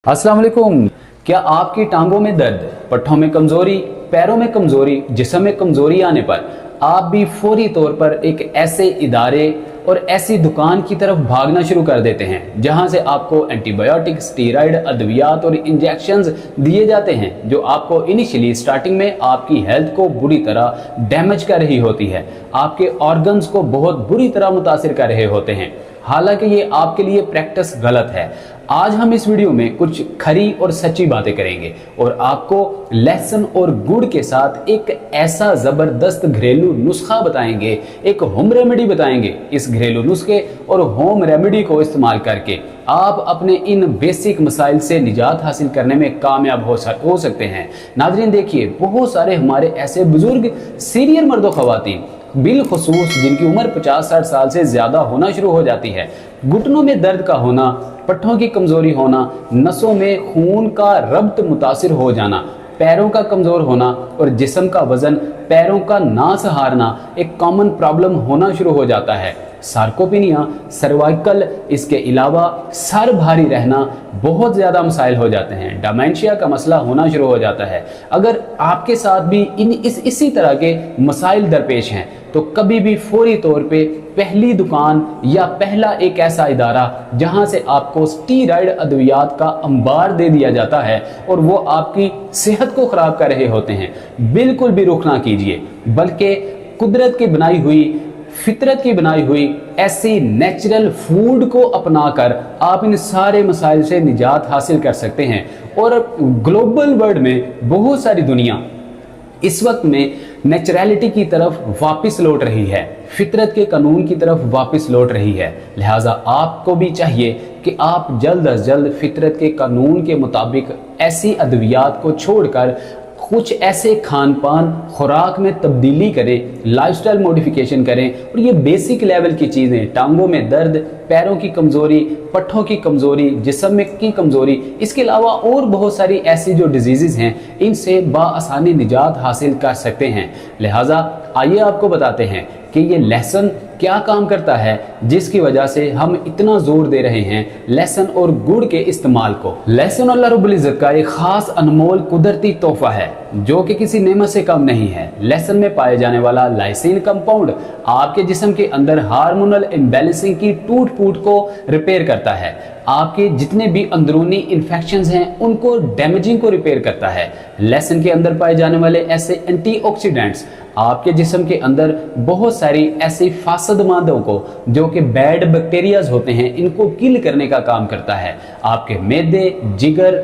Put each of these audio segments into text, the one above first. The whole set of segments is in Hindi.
अस्सलाम वालेकुम। क्या आपकी टांगों में दर्द, पट्टों में कमजोरी, पैरों में कमजोरी, जिस्म में कमजोरी आने पर आप भी फौरी तौर पर एक ऐसे इदारे और ऐसी दुकान की तरफ भागना शुरू कर देते हैं जहां से आपको एंटीबायोटिक, स्टीरॉयड, अद्वियात और इंजेक्शंस दिए जाते हैं जो आपको इनिशियली स्टार्टिंग में आपकी हेल्थ को बुरी तरह डैमेज कर रही होती है, आपके ऑर्गन्स को बहुत बुरी तरह मुतासिर कर रहे होते हैं। हालांकि ये आपके लिए प्रैक्टिस गलत है। आज हम इस वीडियो में कुछ खरी और सच्ची बातें करेंगे और आपको लहसुन और गुड़ के साथ एक ऐसा जबरदस्त घरेलू नुस्खा बताएंगे, एक होम रेमेडी बताएंगे। इस घरेलू नुस्खे और होम रेमेडी को इस्तेमाल करके आप अपने इन बेसिक मसाइल से निजात हासिल करने में कामयाब हो सकते हैं। नाज़रीन देखिए, बहुत सारे हमारे ऐसे बुजुर्ग सीनियर मर्द व ख़वातीन बिलखुसूस जिनकी उम्र 50-60 साल से ज़्यादा होना शुरू हो जाती है, घुटनों में दर्द का होना, पट्टों की कमज़ोरी होना, नसों में खून का रब्त मुतासिर हो जाना, पैरों का कमज़ोर होना और जिस्म का वज़न, पैरों का ना सहारना एक कॉमन प्रॉब्लम होना शुरू हो जाता है। सार्कोपिनिया, सर्वाइकल, इसके अलावा सर भारी रहना, बहुत ज़्यादा मसाइल हो जाते हैं। डिमेंशिया का मसला होना शुरू हो जाता है। अगर आपके साथ भी इसी तरह के मसाइल दरपेश हैं तो कभी भी फौरी तौर पे पहली दुकान या पहला एक ऐसा इदारा जहां से आपको स्टीरॉयड अद्वियात का अंबार दे दिया जाता है और वो आपकी सेहत को ख़राब कर रहे होते हैं, बिल्कुल भी रुख ना कीजिए, बल्कि कुदरत की बनाई हुई, फितरत की बनाई हुई ऐसी नेचुरल फूड को अपनाकर आप इन सारे मसाइल से निजात हासिल कर सकते हैं। और ग्लोबल वर्ल्ड में बहुत सारी दुनिया इस वक्त में नेचुरलिटी की तरफ वापस लौट रही है, फितरत के कानून की तरफ वापस लौट रही है। लिहाजा आपको भी चाहिए कि आप जल्द अज जल्द फितरत के कानून के मुताबिक ऐसी अद्वियात को छोड़कर कुछ ऐसे खान पान खुराक में तब्दीली करें, लाइफस्टाइल मॉडिफिकेशन करें और ये बेसिक लेवल की चीज़ें, टांगों में दर्द, पैरों की कमज़ोरी, पट्ठों की कमज़ोरी, जिस्म की कमज़ोरी, इसके अलावा और बहुत सारी ऐसी जो डिजीज़ हैं, इनसे बाआसानी निजात हासिल कर सकते हैं। लिहाजा आइए आपको बताते हैं कि ये लहसुन क्या काम करता है जिसकी वजह से हम इतना जोर दे रहे हैं लहसुन और गुड़ के इस्तेमाल को। लहसुन अल्लाह रब्बुल इज़्ज़त का एक खास अनमोल कुदरती तोहफा है जो कि किसी नेमत से कम नहीं है। लहसुन में पाए जाने वाला लाइसिन कंपाउंड आपके जिस्म के अंदर हार्मोनल इम्बैलेंसिंग की टूट फूट को रिपेयर करता है, आपके जितने भी अंदरूनी इन्फेक्शंस हैं उनको डैमेजिंग को रिपेयर करता है। लहसुन के अंदर पाए जाने वाले ऐसे एंटीऑक्सीडेंट्स आपके जिस्म के अंदर बहुत सारी ऐसी फासद मादों को, जो कि बैड बैक्टीरियाज होते हैं, इनको किल करने का काम करता है। आपके मैदे, जिगर,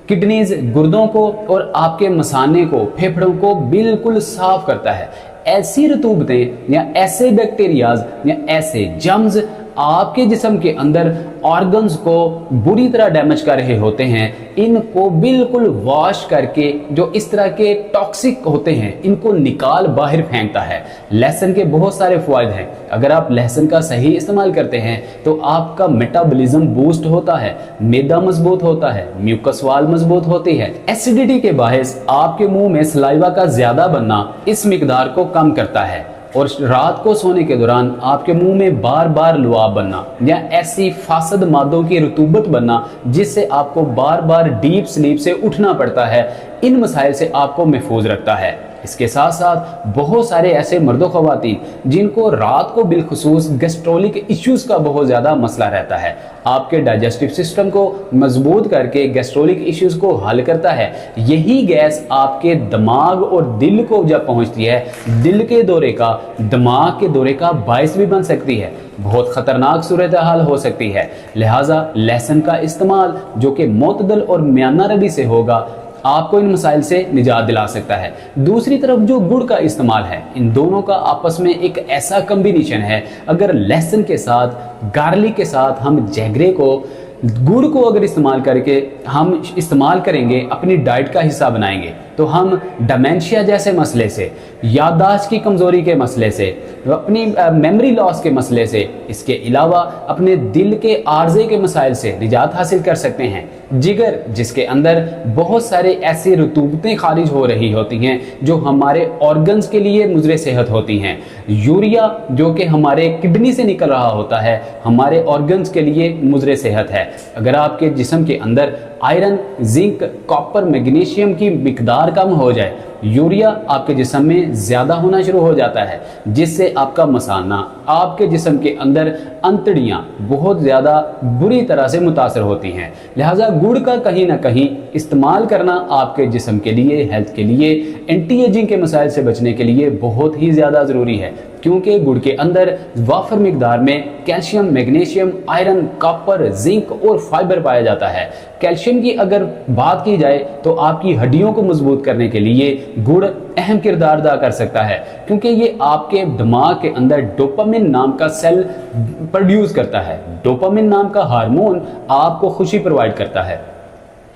किडनीज, गुर्दों को और आपके मसाने को, फेफड़ों को बिल्कुल साफ करता है। ऐसी रतूबतें या ऐसे बैक्टीरियाज या ऐसे जर्म्स आपके जिस्म के अंदर ऑर्गन्स को बुरी तरह डैमेज कर रहे होते हैं, इनको बिल्कुल वॉश करके जो इस तरह के टॉक्सिक होते हैं इनको निकाल बाहर फेंकता है। लहसुन के बहुत सारे फ़ायदे हैं। अगर आप लहसुन का सही इस्तेमाल करते हैं तो आपका मेटाबॉलिज्म बूस्ट होता है, मैदा मजबूत होता है, म्यूकस वाल मजबूत होती है, एसिडिटी के बायस आपके मुंह में सलाइवा का ज़्यादा बनना इस मिकदार को कम करता है और रात को सोने के दौरान आपके मुंह में बार बार लुआब बनना या ऐसी फासद मादों की रतूबत बनना जिससे आपको बार बार डीप स्लीप से उठना पड़ता है, इन मसाइल से आपको महफूज रखता है। इसके साथ साथ बहुत सारे ऐसे मर्दों ख़वातीन जिनको रात को बिलखुसूस गैस्ट्रोलिक इश्यूज़ का बहुत ज़्यादा मसला रहता है, आपके डाइजेस्टिव सिस्टम को मजबूत करके गैस्ट्रोलिक इश्यूज़ को हल करता है। यही गैस आपके दिमाग और दिल को जब पहुंचती है, दिल के दौरे का, दिमाग के दौरे का बायस भी बन सकती है, बहुत ख़तरनाक सूरत हाल हो सकती है। लिहाजा लहसुन का इस्तेमाल जो कि मोतदल और म्याना रबी से होगा आपको इन मसाइल से निजात दिला सकता है। दूसरी तरफ जो गुड़ का इस्तेमाल है, इन दोनों का आपस में एक ऐसा कम्बिनेशन है। अगर लहसुन के साथ, गार्लिक के साथ हम जैगरे को, गुड़ को अगर इस्तेमाल करके हम इस्तेमाल करेंगे, अपनी डाइट का हिस्सा बनाएंगे, तो हम डिमेंशिया जैसे मसले से, याददाश्त की कमज़ोरी के मसले से, अपनी मेमोरी लॉस के मसले से, इसके अलावा अपने दिल के आर्जे के मसाइल से निजात हासिल कर सकते हैं। जिगर जिसके अंदर बहुत सारे ऐसी रतूबतें खारिज हो रही होती हैं जो हमारे ऑर्गन्स के लिए मुज़र सेहत होती हैं। यूरिया जो कि हमारे किडनी से निकल रहा होता है, हमारे ऑर्गन्स के लिए मुज़र सेहत है। अगर आपके जिस्म के अंदर आयरन, जिंक, कॉपर, मैग्नीशियम की मिकदार कम हो जाए, यूरिया आपके जिस्म में ज़्यादा होना शुरू हो जाता है, जिससे आपका मसाना, आपके जिस्म के अंदर अंतड़ियाँ बहुत ज़्यादा बुरी तरह से मुतासर होती हैं। लिहाजा गुड़ का कहीं ना कहीं इस्तेमाल करना आपके जिस्म के लिए, हेल्थ के लिए, एंटी एजिंग के मसाइल से बचने के लिए बहुत ही ज़्यादा ज़रूरी है, क्योंकि गुड़ के अंदर वाफर मिकदार में calcium, magnesium, iron, copper, zinc और फाइबर पाया जाता है। कैल्शियम की अगर बात की जाए तो आपकी हड्डियों को मजबूत करने के लिए गुड़ अहम किरदार अदा कर सकता है, क्योंकि ये आपके दिमाग के अंदर डोपामिन नाम का सेल प्रोड्यूस करता है। डोपामिन नाम का हार्मोन आपको खुशी प्रोवाइड करता है,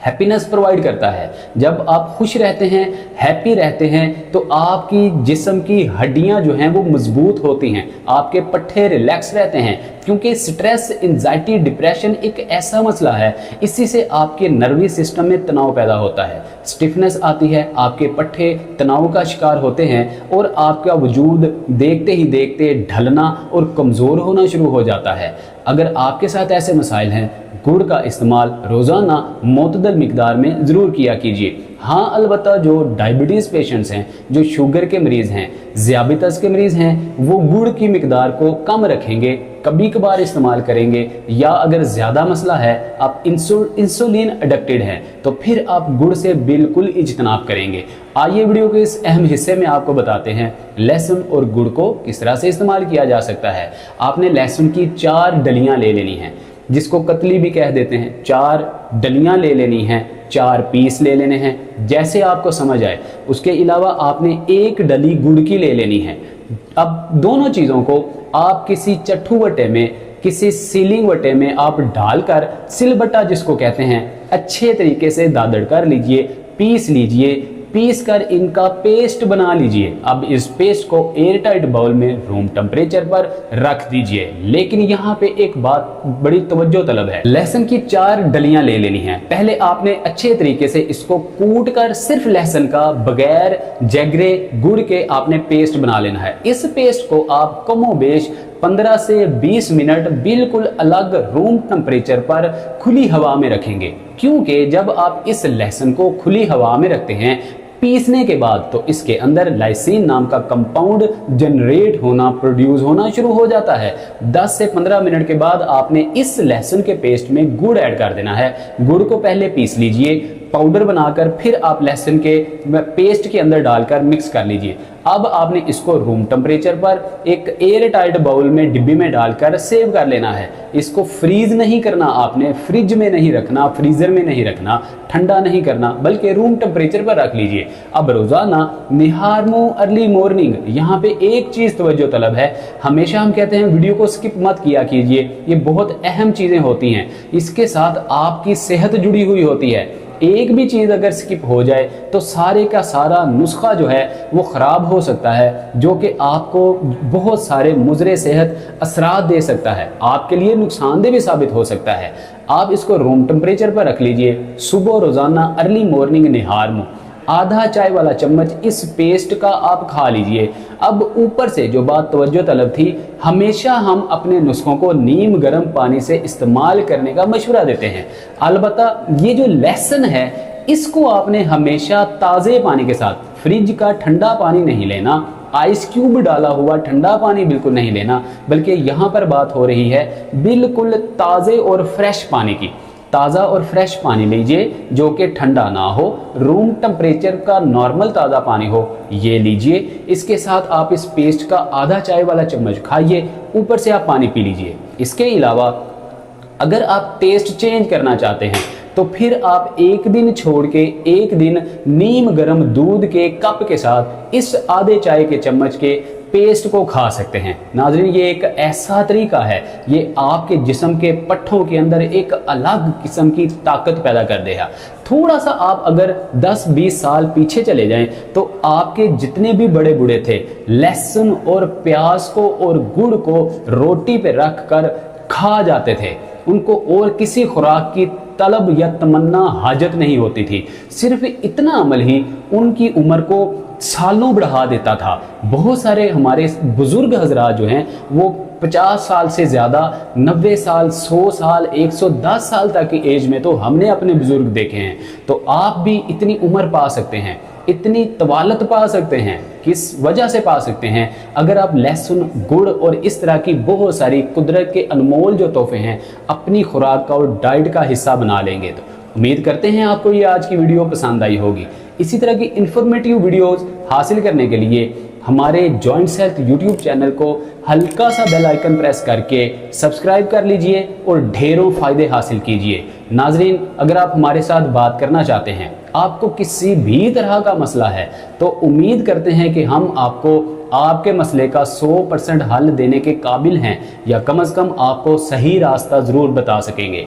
हैप्पीनेस प्रोवाइड करता है। जब आप खुश रहते हैं, हैप्पी रहते हैं, तो आपकी जिस्म की हड्डियां जो हैं वो मजबूत होती हैं, आपके पट्टे रिलैक्स रहते हैं, क्योंकि स्ट्रेस, एंजाइटी, डिप्रेशन एक ऐसा मसला है, इसी से आपके नर्वी सिस्टम में तनाव पैदा होता है, स्टिफनेस आती है, आपके पट्टे तनाव का शिकार होते हैं और आपका वजूद देखते ही देखते ढलना और कमज़ोर होना शुरू हो जाता है। अगर आपके साथ ऐसे मसाइल हैं, गुड़ का इस्तेमाल रोज़ाना मोतदल मिकदार में ज़रूर किया कीजिए। हाँ, अलबत्ता जो डायबिटीज़ पेशेंट्स हैं, जो शुगर के मरीज़ हैं, ज़ियाबितस के मरीज़ हैं, वो गुड़ की मिकदार को कम रखेंगे, कभी कभार इस्तेमाल करेंगे, या अगर ज़्यादा मसला है, आप इंसुलिन एडिक्टेड हैं, तो फिर आप गुड़ से बिल्कुल इज्तनाब करेंगे। आइए वीडियो के इस अहम हिस्से में आपको बताते हैं लहसुन और गुड़ को किस तरह से इस्तेमाल किया जा सकता है। आपने लहसुन की 4 डलियाँ ले लेनी हैं, जिसको कतली भी कह देते हैं। 4 डलियाँ ले लेनी हैं, 4 पीस ले लेने हैं, जैसे आपको समझ आए। उसके अलावा आपने 1 डली गुड़ की ले लेनी है। अब दोनों चीज़ों को आप किसी चट्टू वटे में, किसी सीलिंग वटे में आप डालकर, सिलबट्टा जिसको कहते हैं, अच्छे तरीके से दादड़ कर लीजिए, पीस लीजिए। पीस कर इनका पेस्ट बना लीजिए। अब इस पेस्ट को एयर टाइट बाउल में रूम टेम्परेचर पर रख दीजिए। लेकिन यहाँ पे एक बात बड़ी तवज्जो तलब है, लहसुन की 4 डलियां ले लेनी है। पहले आपने अच्छे तरीके से इसको कूट कर सिर्फ लहसुन का, बगैर जगरे, गुड़ के आपने पेस्ट बना लेना है। इस पेस्ट को आप कमोबेश 15 से 20 मिनट बिल्कुल अलग रूम टेम्परेचर पर खुली हवा में रखेंगे, क्योंकि जब आप इस लहसुन को खुली हवा में रखते हैं पीसने के बाद, तो इसके अंदर लाइसिन नाम का कंपाउंड जनरेट होना, प्रोड्यूस होना शुरू हो जाता है। 10 से 15 मिनट के बाद आपने इस लहसुन के पेस्ट में गुड़ ऐड कर देना है। गुड़ को पहले पीस लीजिए, पाउडर बनाकर, फिर आप लहसुन के पेस्ट के अंदर डालकर मिक्स कर लीजिए। अब आपने इसको रूम टेम्परेचर पर एक एयर टाइट बाउल में, डिब्बी में डालकर सेव कर लेना है। इसको फ्रीज नहीं करना, आपने फ्रिज में नहीं रखना, फ्रीजर में नहीं रखना, ठंडा नहीं करना, बल्कि रूम टेम्परेचर पर रख लीजिए। अब रोजाना निहारमो अर्ली मॉर्निंग, यहाँ पे एक चीज तवज्जो तलब है, हमेशा हम कहते हैं वीडियो को स्किप मत किया कीजिए, ये बहुत अहम चीजें होती हैं, इसके साथ आपकी सेहत जुड़ी हुई होती है। एक भी चीज़ अगर स्किप हो जाए तो सारे का सारा नुस्खा जो है वो ख़राब हो सकता है, जो कि आपको बहुत सारे मुज़रे सेहत असरात दे सकता है, आपके लिए नुकसानदेह भी साबित हो सकता है। आप इसको रूम टेम्परेचर पर रख लीजिए। सुबह रोज़ाना अर्ली मॉर्निंग निहार में आधा चाय वाला चम्मच इस पेस्ट का आप खा लीजिए। अब ऊपर से जो बात तवज्जो तलब थी, हमेशा हम अपने नुस्खों को नीम गर्म पानी से इस्तेमाल करने का मशवरा देते हैं। अलबत्ता ये जो लहसुन है, इसको आपने हमेशा ताज़े पानी के साथ, फ्रिज का ठंडा पानी नहीं लेना, आइस क्यूब डाला हुआ ठंडा पानी बिल्कुल नहीं लेना, बल्कि यहाँ पर बात हो रही है बिल्कुल ताज़े और फ्रेश पानी की। ताज़ा और फ्रेश पानी लीजिए जो कि ठंडा ना हो, रूम टेम्परेचर का नॉर्मल ताज़ा पानी हो, ये लीजिए। इसके साथ आप इस पेस्ट का आधा चाय वाला चम्मच खाइए, ऊपर से आप पानी पी लीजिए। इसके अलावा अगर आप टेस्ट चेंज करना चाहते हैं तो फिर आप एक दिन छोड़ के एक दिन नीम गर्म दूध के कप के साथ इस आधे चाय के चम्मच के पेस्ट को खा सकते हैं। नाज़रीन, ये एक ऐसा तरीका है, ये आपके जिस्म के पट्ठों के अंदर एक अलग किस्म की ताकत पैदा कर देगा। थोड़ा सा आप अगर 10-20 साल पीछे चले जाएं तो आपके जितने भी बड़े बूढ़े थे, लहसुन और प्याज को और गुड़ को रोटी पे रख कर खा जाते थे, उनको और किसी खुराक की तलब या तमन्ना हाजत नहीं होती थी। सिर्फ इतना अमल ही उनकी उम्र को सालों बढ़ा देता था। बहुत सारे हमारे बुजुर्ग हजरात जो हैं वो 50 साल से ज़्यादा, 90 साल, 100 साल, 110 साल तक की एज में तो हमने अपने बुजुर्ग देखे हैं। तो आप भी इतनी उम्र पा सकते हैं, इतनी तवालत पा सकते हैं। किस वजह से पा सकते हैं? अगर आप लहसुन, गुड़ और इस तरह की बहुत सारी कुदरत के अनमोल जो तोहफे हैं अपनी खुराक का और डाइट का हिस्सा बना लेंगे। तो उम्मीद करते हैं आपको ये आज की वीडियो पसंद आई होगी। इसी तरह की इंफॉर्मेटिव वीडियोस हासिल करने के लिए हमारे जॉइंट्स हेल्थ यूट्यूब चैनल को हल्का सा बेल आइकन प्रेस करके सब्सक्राइब कर लीजिए और ढेरों फायदे हासिल कीजिए। नाजरीन, अगर आप हमारे साथ बात करना चाहते हैं, आपको किसी भी तरह का मसला है, तो उम्मीद करते हैं कि हम आपको आपके मसले का 100% हल देने के काबिल हैं, या कम से कम आपको सही रास्ता ज़रूर बता सकेंगे।